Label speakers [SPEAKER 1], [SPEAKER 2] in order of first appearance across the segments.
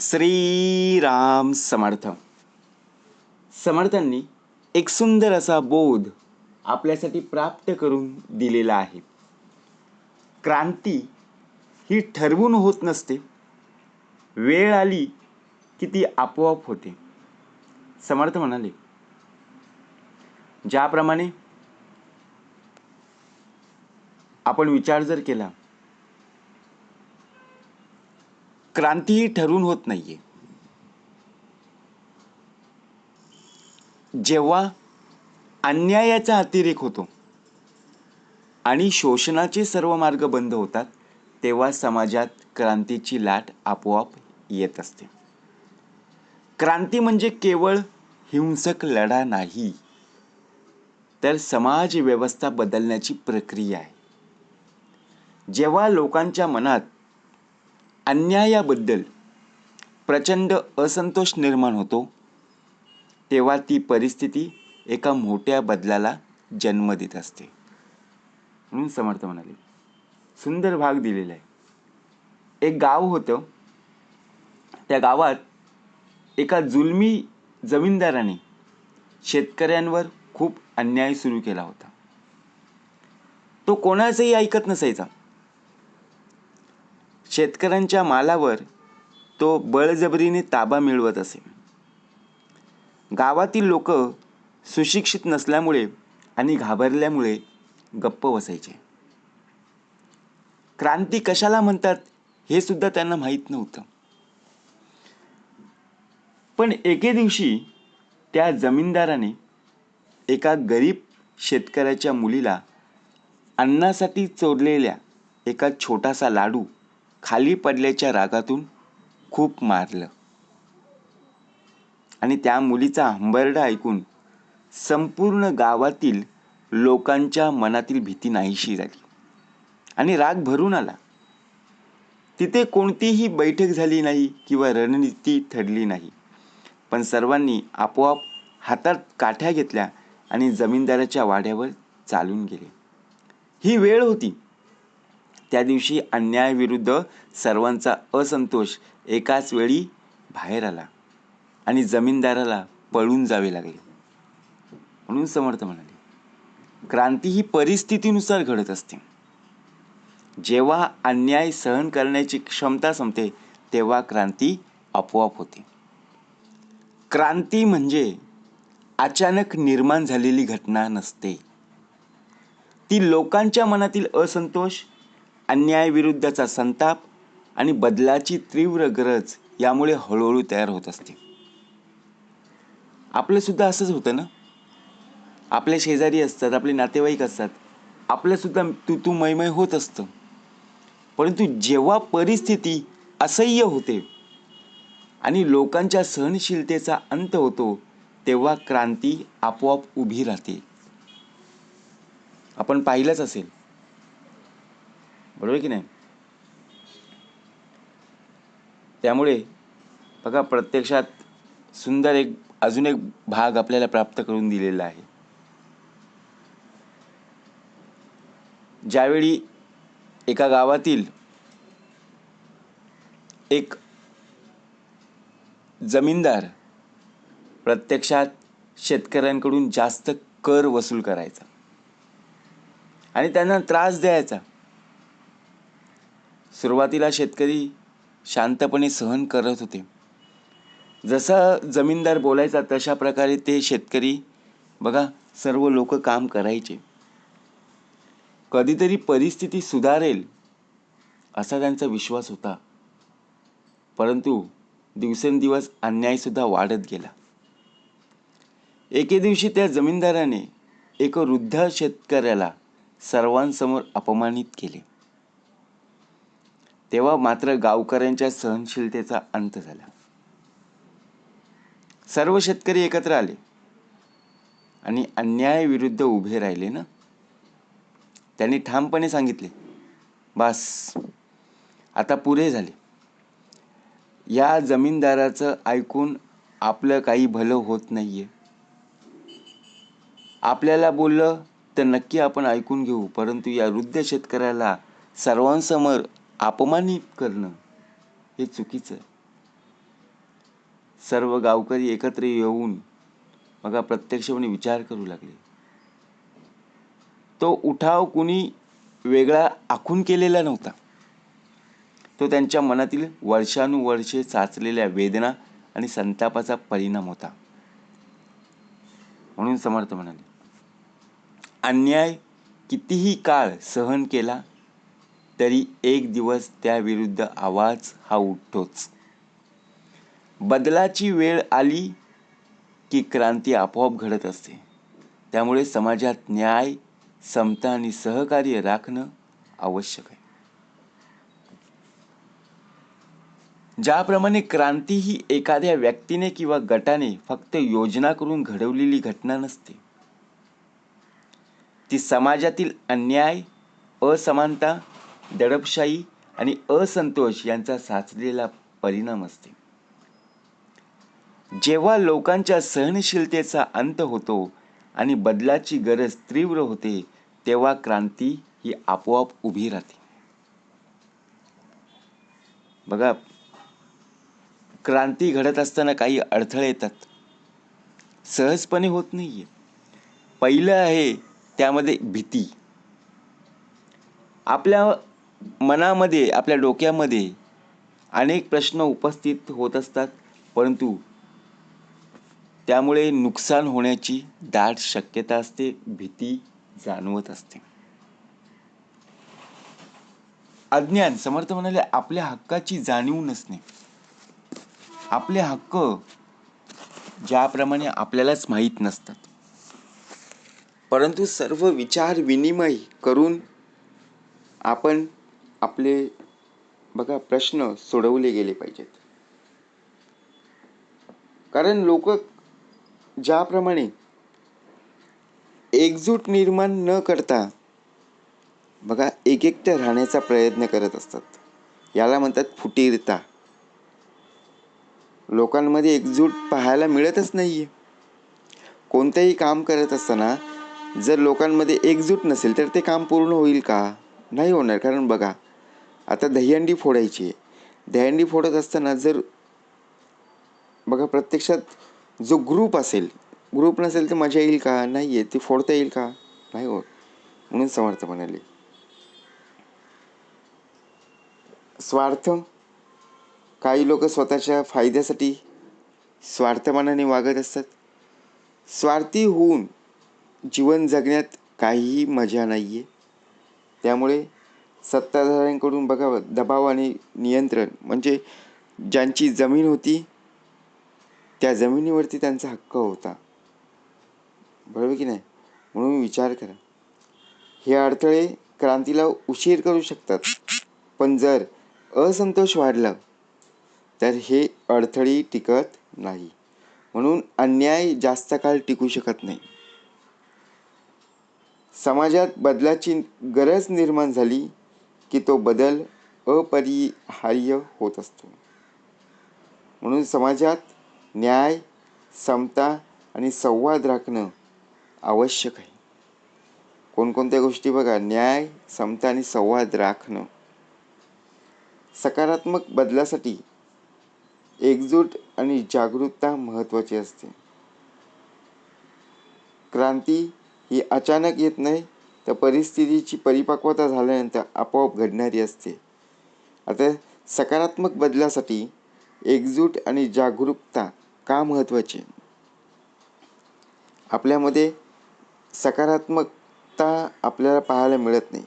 [SPEAKER 1] श्रीराम समर्थ. समर्थांनी एक सुंदर असा बोध आपल्यासाठी प्राप्त करून दिलेला आहे. क्रांती ही ठरवून होत नसते, वेळ आली की ती आपोआप होते. समर्थ म्हणाले, ज्याप्रमाणे आपण विचार जर केला, क्रांती ही ठरवून होत नाहीये. जेव्हा अन्यायाचा अतिरेक होतो आणि शोषणाचे सर्व मार्ग बंद होतात, तेव्हा समाजात क्रांतीची लाट आपोआप येत असते. क्रांती म्हणजे केवळ हिंसक लढा नाही, तर समाज व्यवस्था बदलण्याची प्रक्रिया आहे. जेव्हा लोकांच्या मनात अन्यायाबद्दल प्रचंड असंतोष निर्माण होतो, तेव्हा ती परिस्थिती एका मोठ्या बदलाला जन्म देत असते. म्हणून समर्थ म्हणाले, सुंदर भाग दिलेला आहे. एक गाव होतं. त्या गावात एका जुलमी जमीनदाराने शेतकऱ्यांवर खूप अन्याय सुरू केला होता. तो कोणाचंही ऐकत नसायचा. शेतकऱ्यांच्या मालावर तो बळजबरीने ताबा मिळवत असे. गावातील लोक सुशिक्षित नसल्यामुळे आणि घाबरल्यामुळे गप्प बसायचे. क्रांती कशाला म्हणतात हे सुद्धा त्यांना माहीत नव्हतं. पण एके दिवशी त्या जमीनदाराने एका गरीब शेतकऱ्याच्या मुलीला अन्नासाठी चोरलेल्या एका छोटासा लाडू खाली पडल्याच्या रागातून खूप मारलं. आणि त्या मुलीचा हंबरडा ऐकून संपूर्ण गावातील लोकांच्या मनातील भीती नाहीशी झाली आणि राग भरून आला. तिथे कोणतीही बैठक झाली नाही किंवा रणनीती ठरली नाही, पण सर्वांनी आपोआप हातात काठ्या घेतल्या आणि जमीनदाराच्या वाड्यावर चालून गेले. ही वेळ होती. त्या दिवशी अन्यायाविरुद्ध सर्वांचा असंतोष एकाच वेळी बाहेर आला आणि जमीनदाराला पळून जावे लागले. म्हणून समर्थ म्हणाले, क्रांती ही परिस्थितीनुसार घडत असते. जेव्हा अन्याय सहन करण्याची क्षमता संपते, तेव्हा क्रांती आपोआप होते. क्रांती म्हणजे अचानक निर्माण झालेली घटना नसते. ती लोकांच्या मनातील असंतोष, अन्यायाविरुद्धचा संताप आणि बदलाची तीव्र गरज यामुळे हळूहळू तयार होत असते. आपलं सुद्धा असंच होतं ना. आपले शेजारी असतात, आपले नातेवाईक असतात, आपलं सुद्धा तू मैमय होत असतं. परंतु जेव्हा परिस्थिती असह्य होते आणि लोकांच्या सहनशीलतेचा अंत होतो, तेव्हा क्रांती आपोआप उभी राहते. आपण पाहिलंच असेल, बरोबर की नाही? त्यामुळे बघा, प्रत्यक्षात सुंदर अजून एक भाग आपल्याला प्राप्त करून दिलेला आहे. ज्यावेळी एका गावातील एक जमीनदार प्रत्यक्षात शेतकऱ्यांकडून जास्त कर वसूल करायचा आणि त्यांना त्रास द्यायचा. सुरुवातीला शेतकरी शांतपणे सहन करत होते. जसा जमीनदार बोलायचा तशा प्रकारे ते शेतकरी बघा सर्व लोक काम करायचे. कधीतरी परिस्थिती सुधारेल असा त्यांचा विश्वास होता. परंतु दिवसेंदिवस अन्याय सुद्धा वाढत गेला. एके दिवशी त्या जमीनदाराने एक वृद्ध शेतकऱ्याला सर्वांसमोर अपमानित केले. तेव्हा मात्र गावकऱ्यांच्या सहनशीलतेचा अंत झाला. सर्व शेतकरी एकत्र आले आणि अन्यायाविरुद्ध उभे राहिले ना. त्यांनी ठामपणे सांगितले, बस आता पुरे झाले. या जमीनदाराचं ऐकून आपलं काही भलं होत नाहीये. आपल्याला बोललं तर नक्की आपण ऐकून घेऊ, परंतु या वृद्ध शेतकऱ्याला सर्वांसमोर अपमानित करणं हे चुकीचं आहे. सर्व गावकरी एकत्र येऊन बघा प्रत्यक्षपणे विचार करू लागले. तो उठाव कुणी वेगळा आखून केलेला नव्हता. तो त्यांच्या मनातील वर्षानुवर्षे साचलेल्या वेदना आणि संतापाचा परिणाम होता. म्हणून समर्थ म्हणाले, अन्याय कितीही काळ सहन केला तरी एक दिवस त्याविरुद्ध आवाज हा उठतोच. बदलाची वेळ आली की क्रांती आपोआप घडत असते. त्यामुळे समाजात न्याय, समता आणि सहकार्य राखणं आवश्यक आहे. ज्याप्रमाणे क्रांती ही एखाद्या व्यक्तीने किंवा गटाने फक्त योजना करून घडवलेली घटना नसते, ती समाजातील अन्याय, असमानता, दडपशाही आणि असंतोष यांचा साचलेला परिणाम असते. जेव्हा लोकांच्या सहनशीलतेचा अंत होतो आणि बदलाची गरज तीव्र होते, तेव्हा क्रांती ही आपोआप उभी राहते. बघा, क्रांती घडत असताना काही अडथळे येतात, सहजपणे होत नाहीये. पहिलं आहे त्यामध्ये भीती. आपल्या मनामध्ये, आपल्या डोक्यामध्ये अनेक प्रश्न उपस्थित होत असतात, परंतु त्यामुळे नुकसान होण्याची दाट शक्यता असते, भीती जाणवत असते. अज्ञान, समर्थ म्हणाले, आपल्या हक्काची जाणीव नसणे. आपले हक्क ज्याप्रमाणे आपल्यालाच माहीत नसतात, परंतु सर्व विचार विनिमय करून आपण आपले बघा प्रश्न सोडवले गेले पाहिजेत. कारण लोक ज्याप्रमाणे एकजूट निर्माण न करता बघा एकटे राहण्याचा प्रयत्न करत असतात, याला म्हणतात फुटीरता. लोकांमध्ये एकजूट पाहायला मिळतच नाहीये. कोणतेही काम करत असताना जर लोकांमध्ये एकजूट नसेल तर ते काम पूर्ण होईल का? नाही होणार. कारण बघा, आता दहीहंडी फोडायची आहे. दहीहंडी फोडत असताना जर बघा प्रत्यक्षात जो ग्रुप असेल, ग्रुप नसेल तर मजा येईल का? नाही आहे. ती फोडता येईल का? नाही होत. म्हणून समर्थ म्हणाले, स्वार्थ. काही लोक स्वतःच्या फायद्यासाठी स्वार्थमनाने वागत असतात. स्वार्थी होऊन जीवन जगण्यात काहीही मजा नाही आहे. त्यामुळे सत्ताधाऱ्यांकडून बघा दबाव आणि नियंत्रण, म्हणजे ज्यांची जमीन होती त्या जमिनीवरती त्यांचा हक्क होता, बरोबर की नाही? म्हणून विचार करा. हे अडथळे क्रांतीला उशीर करू शकतात, पण जर असंतोष वाढला तर हे अडथळे टिकत नाही. म्हणून अन्याय जास्त काळ टिकू शकत नाही. समाजात बदलाची गरज निर्माण झाली की तो बदल अपरिहार्य होत असतो. म्हणून समाजात न्याय, समता आणि संवाद राखणं आवश्यक आहे. कोणकोणत्या गोष्टी बघा, न्याय, समता आणि संवाद राखणं. सकारात्मक बदलासाठी एकजूट आणि जागरूकता महत्त्वाची असते. क्रांती ही अचानक येत नाही, तर परिस्थितीची परिपक्वता झाल्यानंतर आपोआप घडणारी असते. आता सकारात्मक बदलासाठी एकजूट आणि जागरूकता का महत्त्वाची? आपल्यामध्ये सकारात्मकता आपल्याला पाहायला मिळत नाही.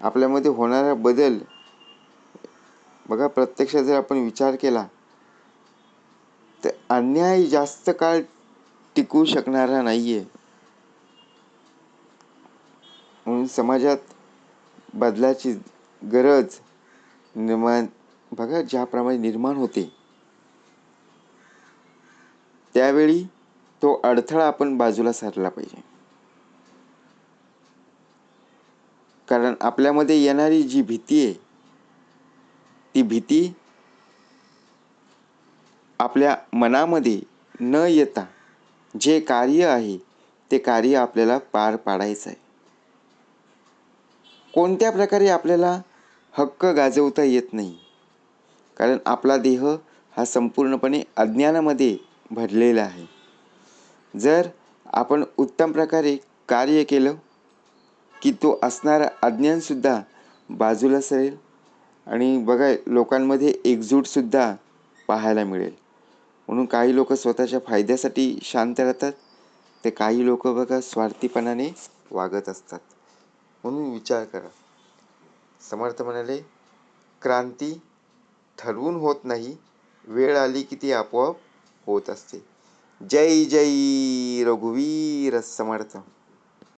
[SPEAKER 1] आपल्यामध्ये होणारा बदल बघा प्रत्यक्षात जर आपण विचार केला तर अन्याय जास्त काळ टिकू शकणारा नाहीये. म्हणून समाजात बदलाची गरज निर्माण बघा ज्याप्रमाणे निर्माण होते, त्यावेळी तो अडथळा आपण बाजूला सारला पाहिजे. कारण आपल्यामध्ये येणारी जी भीती आहे, ती भीती आपल्या मनामध्ये न येता जे कार्य आहे ते कार्य आपल्याला पार पाडायचं आहे. कोणत्या प्रकारे आपल्याला हक्क गाजवता येत नाही, कारण आपला देह हा संपूर्णपणे अज्ञानामध्ये भरलेला आहे. जर आपण उत्तम प्रकारे कार्य केलं की तो असणारा अज्ञानसुद्धा बाजूला सरेल आणि बघा लोकांमध्ये एकजूटसुद्धा पाहायला मिळेल. म्हणून काही लोक स्वतःच्या फायद्यासाठी शांत राहतात, ते काही लोक बघा स्वार्थीपणाने वागत असतात. म्हणून विचार करा. समर्थ म्हणाले, क्रांती ठरवून होत नाही, वेळ आली की ती आपोआप होत असते. जय जय रघुवीर समर्थ.